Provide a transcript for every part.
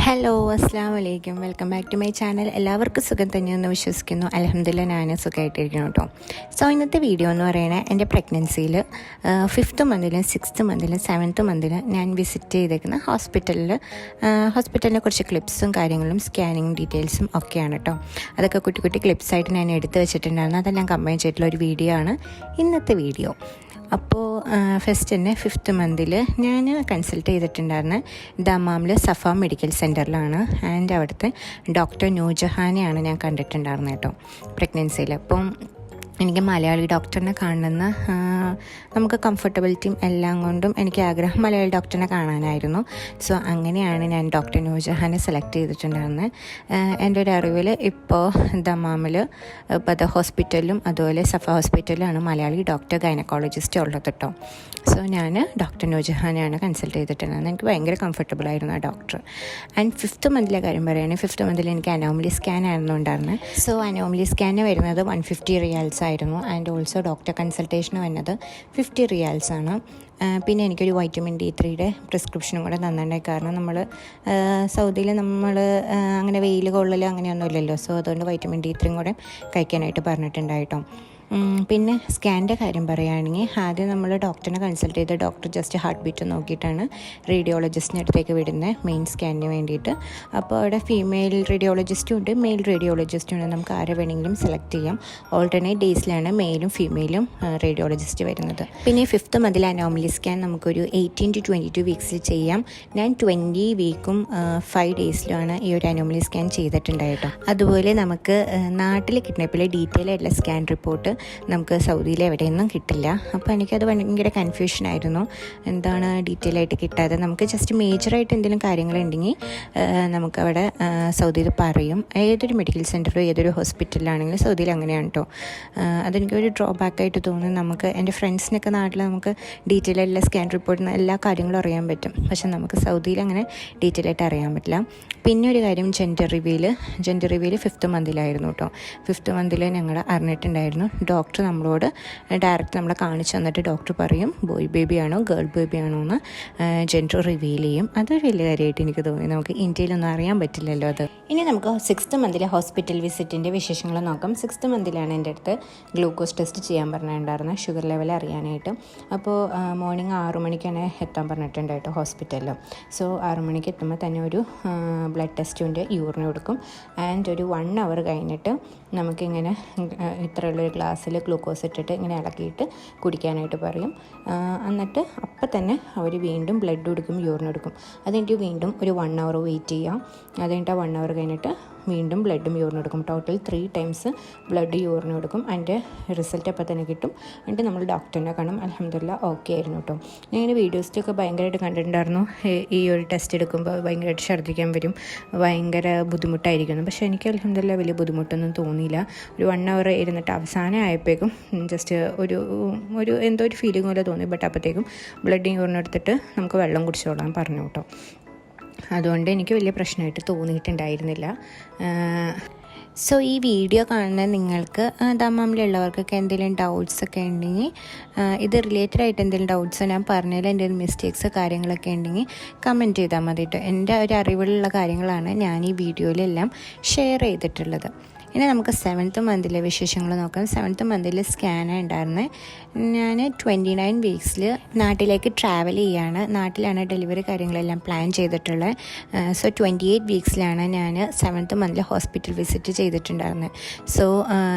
Hello അസ്സാം വലൈക്കും welcome back to my channel. എല്ലാവർക്കും സുഖം തന്നെയെന്ന് വിശ്വസിക്കുന്നു. അൽഹംദുലില്ലാ ഞാൻ സുഖമായിട്ടിരിക്കുന്നു കേട്ടോ. സോ ഇന്നത്തെ വീഡിയോ എന്ന് പറയുന്നത് എൻ്റെ പ്രഗ്നൻസിയിൽ 5th മന്തിലും 6th മന്തിലും 7th മന്തിലും ഞാൻ വിസിറ്റ് ചെയ്തേക്കുന്ന ഹോസ്പിറ്റലിനെ കുറച്ച് ക്ലിപ്സും കാര്യങ്ങളും സ്കാനിങ് ഡീറ്റെയിൽസും ഒക്കെയാണ് കേട്ടോ. അതൊക്കെ കുട്ടി കുട്ടി ക്ലിപ്സായിട്ട് ഞാൻ എടുത്ത് വെച്ചിട്ടുണ്ടായിരുന്നു. അതെല്ലാം കമ്പൈൻ ചെയ്തിട്ടുള്ള ഒരു വീഡിയോ ആണ് ഇന്നത്തെ വീഡിയോ. അപ്പോൾ ഫസ്റ്റ് തന്നെ 5th മന്തിൽ ഞാൻ കൺസൾട്ട് ചെയ്തിട്ടുണ്ടായിരുന്നത് ദമാമിൽ സഫ മെഡിക്കൽ സെൻറ്ററിലാണ്. ആൻഡ് അവിടുത്തെ ഡോക്ടർ നൂർജഹാനെയാണ് ഞാൻ കണ്ടിട്ടുണ്ടായിരുന്നത് കേട്ടോ പ്രഗ്നൻസിയിൽ. അപ്പം എനിക്ക് മലയാളി ഡോക്ടറിനെ കാണുന്ന നമുക്ക് കംഫർട്ടബിലിറ്റിയും എല്ലാം കൊണ്ടും എനിക്ക് ആഗ്രഹം മലയാളി ഡോക്ടറിനെ കാണാനായിരുന്നു. സോ അങ്ങനെയാണ് ഞാൻ ഡോക്ടർ നൂർജഹാനെ സെലക്ട് ചെയ്തിട്ടുണ്ടായിരുന്നത്. എൻ്റെ ഒരു അറിവിൽ ഇപ്പോൾ ദമാമിൽ ബദ ഹോസ്പിറ്റലിലും അതുപോലെ സഫ ഹോസ്പിറ്റലിലാണ് മലയാളി ഡോക്ടർ ഗൈനക്കോളജിസ്റ്റ് ഉള്ളത് കേട്ടോ. സോ ഞാൻ ഡോക്ടർ നൂർജഹാനെയാണ് കൺസൾട്ട് ചെയ്തിട്ടുണ്ടായിരുന്നത്. എനിക്ക് ഭയങ്കര കംഫർട്ടബിൾ ആയിരുന്നു ആ ഡോക്ടർ. ആൻഡ് 5th മന്തിലെ കാര്യം പറയുകയാണെങ്കിൽ 5th മന്തിൽ എനിക്ക് അനോമലി സ്കാൻ ആയിരുന്നു ഉണ്ടായിരുന്നത്. സോ അനോമലി സ്കാന് വരുന്നത് 150 റിയാൽസ് ആയിരുന്നു. ആൻഡ് ഓൾസോ ഡോക്ടർ കൺസൾട്ടേഷന് വരുന്നത് 50 റിയാൽസ് ആണ്. പിന്നെ എനിക്കൊരു വൈറ്റമിൻ D3 പ്രിസ്ക്രിപ്ഷനും കൂടെ തന്നിട്ടുണ്ടായി. കാരണം നമ്മൾ സൗദിയിൽ അങ്ങനെ വെയിൽ കൊള്ളൽ അങ്ങനെയൊന്നും ഇല്ലല്ലോ. സോ അതുകൊണ്ട് വൈറ്റമിൻ D3 കൂടെ കഴിക്കാനായിട്ട് പറഞ്ഞിട്ടുണ്ടായിട്ടോ. പിന്നെ സ്കാനിൻ്റെ കാര്യം പറയുകയാണെങ്കിൽ ആദ്യം നമ്മൾ ഡോക്ടറിനെ കൺസൾട്ട് ചെയ്ത് ഡോക്ടർ ജസ്റ്റ് ഹാർട്ട് ബീറ്റ് നോക്കിയിട്ടാണ് റേഡിയോളജിസ്റ്റിൻ്റെ അടുത്തേക്ക് വിടുന്നത് മെയിൻ സ്കാനിന് വേണ്ടിയിട്ട്. അപ്പോൾ അവിടെ ഫീമെയിൽ റേഡിയോളജിസ്റ്റും ഉണ്ട്, മെയിൽ റേഡിയോളജിസ്റ്റും ഉണ്ട്. നമുക്ക് ആരെ വേണമെങ്കിലും സെലക്ട് ചെയ്യാം. ഓൾട്ടർനേറ്റ് ഡേയ്സിലാണ് മെയിലും ഫീമെയിലും റേഡിയോളജിസ്റ്റ് വരുന്നത്. പിന്നെ 5th മന്തിൽ അനോമലി സ്കാൻ നമുക്കൊരു 18 to 22 വീക്സിൽ ചെയ്യാം. ഞാൻ 20 വീക്കും 5 ഡേയ്സിലുമാണ് ഈ ഒരു അനോമലി സ്കാൻ ചെയ്തിട്ടുണ്ടായിട്ടോ. അതുപോലെ നമുക്ക് നാട്ടിൽ കിഡ്നാപ്പിലെ ഡീറ്റെയിൽ ആയിട്ടുള്ള സ്കാൻ റിപ്പോർട്ട് നമുക്ക് സൗദിയിൽ എവിടെയൊന്നും കിട്ടില്ല. അപ്പോൾ എനിക്കത് ഭയങ്കര കൺഫ്യൂഷനായിരുന്നു, എന്താണ് ഡീറ്റെയിൽ ആയിട്ട് കിട്ടാതെ. നമുക്ക് ജസ്റ്റ് മേജറായിട്ട് എന്തെങ്കിലും കാര്യങ്ങളുണ്ടെങ്കിൽ നമുക്കവിടെ സൗദിയിൽ പറയും. ഏതൊരു മെഡിക്കൽ സെൻറ്ററോ ഏതൊരു ഹോസ്പിറ്റലിലാണെങ്കിലും സൗദിയിൽ അങ്ങനെയാണ് കേട്ടോ. അതെനിക്കൊരു ഡ്രോബാക്കായിട്ട് തോന്നി. നമുക്ക് എൻ്റെ ഫ്രണ്ട്സിനൊക്കെ നാട്ടിൽ നമുക്ക് ഡീറ്റെയിൽ ആയിട്ടുള്ള സ്കാൻ റിപ്പോർട്ടിന് എല്ലാ കാര്യങ്ങളും അറിയാൻ പറ്റും. പക്ഷെ നമുക്ക് സൗദിയിൽ അങ്ങനെ ഡീറ്റെയിൽ ആയിട്ട് അറിയാൻ പറ്റില്ല. പിന്നെ ഒരു കാര്യം ജെൻഡർ റിവീൽ 5th മന്തിലായിരുന്നു കേട്ടോ. 5th മന്തിൽ ഞങ്ങൾ അറിഞ്ഞിട്ടുണ്ടായിരുന്നു. ഡോക്ടർ നമ്മളോട് ഡയറക്റ്റ് നമ്മളെ കാണിച്ചു തന്നിട്ട് ഡോക്ടർ പറയും ബോയ് ബേബിയാണോ ഗേൾ ബേബിയാണോ എന്ന് ജെൻഡർ റിവീൽ ചെയ്യും. അതൊരു വലിയ കാര്യമായിട്ട് എനിക്ക് തോന്നി. നമുക്ക് ഇന്ത്യയിലൊന്നും അറിയാൻ പറ്റില്ലല്ലോ അത്. ഇനി നമുക്ക് 6th മന്തിലെ ഹോസ്പിറ്റൽ വിസിറ്റിൻ്റെ വിശേഷങ്ങൾ നോക്കാം. 6th മന്തിലാണ് എൻ്റെ അടുത്ത് ഗ്ലൂക്കോസ് ടെസ്റ്റ് ചെയ്യാൻ പറഞ്ഞിട്ടുണ്ടായിരുന്നത്, ഷുഗർ ലെവൽ അറിയാനായിട്ട്. അപ്പോൾ മോർണിംഗ് 6 മണിക്കാണ് എത്താൻ പറഞ്ഞിട്ടുണ്ടായിട്ട് ഹോസ്പിറ്റലിൽ. സോ 6 മണിക്ക് എത്തുമ്പോൾ തന്നെ ഒരു ബ്ലഡ് ടെസ്റ്റിൻ്റെ യൂറിൻ കൊടുക്കും. ആൻഡ് ഒരു 1 hour കഴിഞ്ഞിട്ട് നമുക്കിങ്ങനെ ഇത്രയുള്ളൊരു ഗ്ലാസ്സിൽ ഗ്ലൂക്കോസ് ഇട്ടിട്ട് ഇങ്ങനെ ഇളക്കിയിട്ട് കുടിക്കാനായിട്ട് പറയും. എന്നിട്ട് അപ്പം തന്നെ അവർ വീണ്ടും ബ്ലഡ് കൊടുക്കും, യൂറിൻ എടുക്കും. അതിൻ്റെ വീണ്ടും ഒരു 1 hour വെയിറ്റ് ചെയ്യാം. അത് കഴിഞ്ഞിട്ട് 1 hour കഴിഞ്ഞിട്ട് വീണ്ടും ബ്ലഡും യൂറിനും എടുക്കും. ടോട്ടൽ 3 times ബ്ലഡ് യൂറിനും എടുക്കും. അതിൻ്റെ റിസൾട്ട് അപ്പം തന്നെ കിട്ടും. എന്നിട്ട് നമ്മൾ ഡോക്ടറിനെ കാണും. അൽഹംദുലില്ലാ ഓക്കെ ആയിരുന്നു കേട്ടോ. ഞാൻ ഇങ്ങനെ വീഡിയോസിലൊക്കെ ഭയങ്കരമായിട്ട് കണ്ടിട്ടുണ്ടായിരുന്നു, ഈ ഒരു ടെസ്റ്റ് എടുക്കുമ്പോൾ ഭയങ്കരമായിട്ട് ഛർദ്ദിക്കാൻ വരും, ഭയങ്കര ബുദ്ധിമുട്ടായിരിക്കുന്നു. പക്ഷേ എനിക്ക് അൽഹംദുലില്ലാ വലിയ ബുദ്ധിമുട്ടൊന്നും തോന്നിയില്ല. ഒരു 1 hour ഇരുന്നിട്ട് അവസാനം ആയപ്പോഴേക്കും ജസ്റ്റ് ഒരു എന്തോ ഒരു ഫീലിംഗ് പോലെ തോന്നി. ബട്ട് അപ്പോഴത്തേക്കും ബ്ലഡ് യൂറിനും എടുത്തിട്ട് നമുക്ക് വെള്ളം കുടിച്ചോളാൻ പറഞ്ഞു കേട്ടോ. അതുകൊണ്ട് എനിക്ക് വലിയ പ്രശ്നമായിട്ട് തോന്നിയിട്ടുണ്ടായിരുന്നില്ല. സോ ഈ വീഡിയോ കാണുന്ന നിങ്ങൾക്ക് ദമാമിലുള്ളവർക്കൊക്കെ എന്തെങ്കിലും ഡൗട്ട്സ് ഒക്കെ ഉണ്ടെങ്കിൽ, ഇത് റിലേറ്റഡ് ആയിട്ട് എന്തെങ്കിലും ഡൗട്ട്സ് ഞാൻ പറഞ്ഞതിൽ എന്തെങ്കിലും മിസ്റ്റേക്സ് കാര്യങ്ങളൊക്കെ ഉണ്ടെങ്കിൽ കമൻറ്റ് ചെയ്താൽ മതി കേട്ടോ. എൻ്റെ ഒരു അറിവിലുള്ള കാര്യങ്ങളാണ് ഞാൻ ഈ വീഡിയോയിലെല്ലാം ഷെയർ ചെയ്തിട്ടുള്ളത്. ഇനി നമുക്ക് 7th മന്തിലെ വിശേഷങ്ങൾ നോക്കാം. 7th മന്തിൽ സ്കാനാണ് ഉണ്ടായിരുന്നത്. ഞാൻ 29 വീക്സിൽ നാട്ടിലേക്ക് ട്രാവൽ ചെയ്യാണ്. നാട്ടിലാണ് ഡെലിവറി കാര്യങ്ങളെല്ലാം പ്ലാൻ ചെയ്തിട്ടുള്ളത്. സോ 28 വീക്സിലാണ് ഞാൻ 7th മന്തിൽ ഹോസ്പിറ്റൽ വിസിറ്റ് ചെയ്തിട്ടുണ്ടായിരുന്നത്. സോ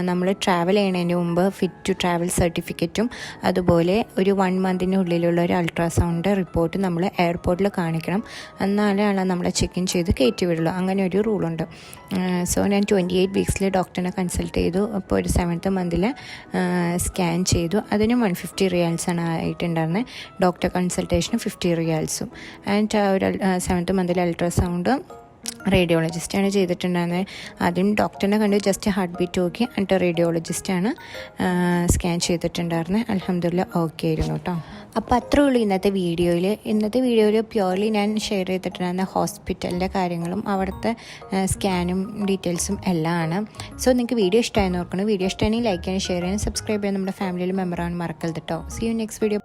നമ്മൾ ട്രാവൽ ചെയ്യുന്നതിന് മുമ്പ് ഫിറ്റ് ടു ട്രാവൽ സർട്ടിഫിക്കറ്റും അതുപോലെ ഒരു 1 മന്തിനുള്ളിലുള്ള ഒരു അൾട്രാസൗണ്ട് റിപ്പോർട്ട് നമ്മൾ എയർപോർട്ടിൽ കാണിക്കണം. എന്നാലാണ് നമ്മളെ ചെക്ക് ഇൻ ചെയ്ത് കയറ്റി വിടുള്ളൂ. അങ്ങനെ ഒരു റൂളുണ്ട്. സോ ഞാൻ 28 വീക്സിൽ ഡോക്ടറിനെ കൺസൾട്ട് ചെയ്തു. അപ്പോൾ ഒരു 7th മന്തിൽ സ്കാൻ ചെയ്തു. അതിന് 150 റിയാൽസാണ് ആയിട്ടുണ്ടായിരുന്നത്. ഡോക്ടർ കൺസൾട്ടേഷന് 50 റിയാൽസും. ആൻഡ് ഒരു 7th മന്തിൽ അൾട്രാസൗണ്ട് റേഡിയോളജിസ്റ്റാണ് ചെയ്തിട്ടുണ്ടായിരുന്നത്. ആദ്യം ഡോക്ടറിനെ കണ്ട് ജസ്റ്റ് ഹാർട്ട് ബീറ്റ് നോക്കി, എന്നിട്ട് റേഡിയോളജിസ്റ്റാണ് സ്കാൻ ചെയ്തിട്ടുണ്ടായിരുന്നത്. അൽഹംദുലില്ലാ ഓക്കെ ആയിരുന്നു കേട്ടോ. അപ്പോൾ അത്രേ ഉള്ളൂ ഇന്നത്തെ വീഡിയോയിൽ പ്യുവർലി ഞാൻ ഷെയർ ചെയ്തിട്ടുണ്ടായിരുന്ന ഹോസ്പിറ്റലിൻ്റെ കാര്യങ്ങളും അവിടുത്തെ സ്കാനും ഡീറ്റെയിൽസും എല്ലാം ആണ്. സോ നിങ്ങൾക്ക് വീഡിയോ ഇഷ്ടമായെന്ന് ഓർക്കണം. വീഡിയോ ഇഷ്ടമാണെങ്കിൽ ലൈക്ക് ചെയ്യാനും ഷെയർ ചെയ്യാനും സബ്സ്ക്രൈബ് ചെയ്യാൻ നമ്മുടെ ഫാമിലിയിൽ മെമ്പറാണ് മറക്കരുത് കേട്ടോ. See you next video.